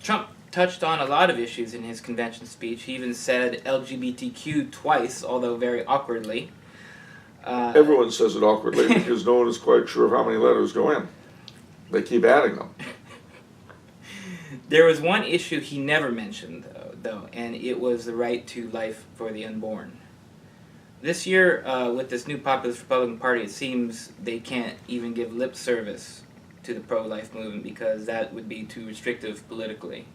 Trump touched on a lot of issues in his convention speech. He even said LGBTQ twice, although very awkwardly. Everyone says it awkwardly because no one is quite sure of how many letters go in. They keep adding them. There was one issue he never mentioned, though, and it was the right to life for the unborn. This year, with this new populist Republican Party, it seems they can't even give lip service to the pro-life movement because that would be too restrictive politically.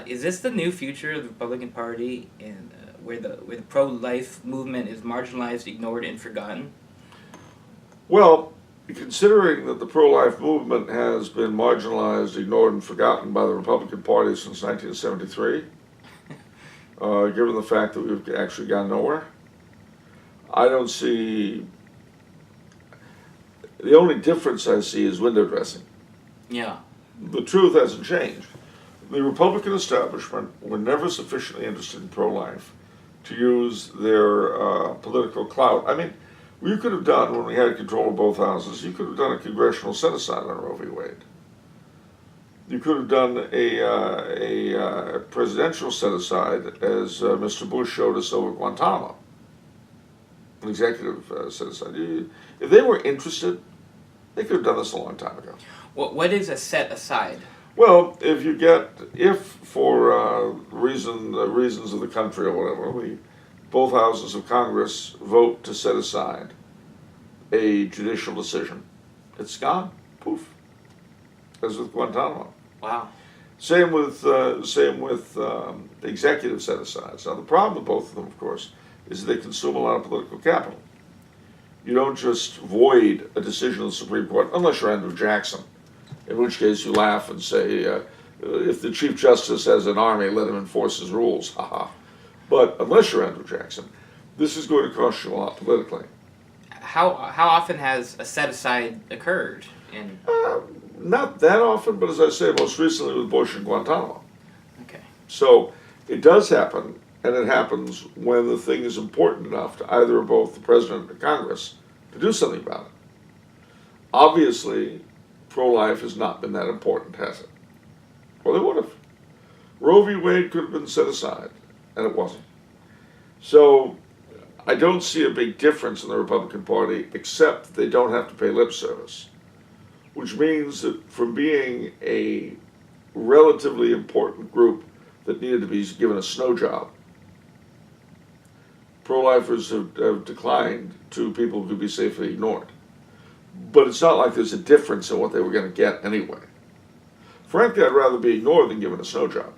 Is this the new future of the Republican Party, and where the pro-life movement is marginalized, ignored, and forgotten? Well, considering that the pro-life movement has been marginalized, ignored, and forgotten by the Republican Party since 1973, given the fact that we've actually gone nowhere, I don't see... The only difference I see is window dressing. Yeah. The truth hasn't changed. The Republican establishment were never sufficiently interested in pro-life to use their political clout. I mean, you could have done, when we had control of both houses, you could have done a congressional set-aside on Roe v. Wade. You could have done a presidential set-aside, as Mr. Bush showed us over Guantanamo. An executive set-aside. If they were interested, they could have done this a long time ago. What is a set-aside? Well, if for reasons of the country or whatever, both houses of Congress vote to set aside a judicial decision, it's gone, poof. As with Guantanamo. Wow. Same with executive set-asides. Now the problem with both of them, of course, is that they consume a lot of political capital. You don't just void a decision of the Supreme Court unless you're Andrew Jackson. In which case you laugh and say, if the Chief Justice has an army, let him enforce his rules, haha. But unless you're Andrew Jackson, this is going to cost you a lot politically. How often has a set-aside occurred? Not that often, but as I say, most recently with Bush and Guantanamo. Okay. So it does happen, and it happens when the thing is important enough to either or both the President or Congress to do something about it. Obviously, pro-life has not been that important, has it? Well, they would have. Roe v. Wade could have been set aside, and it wasn't. So I don't see a big difference in the Republican Party, except that they don't have to pay lip service, which means that from being a relatively important group that needed to be given a snow job, pro-lifers have declined to people who could be safely ignored. But it's not like there's a difference in what they were going to get anyway. Frankly, I'd rather be ignored than given a snow job.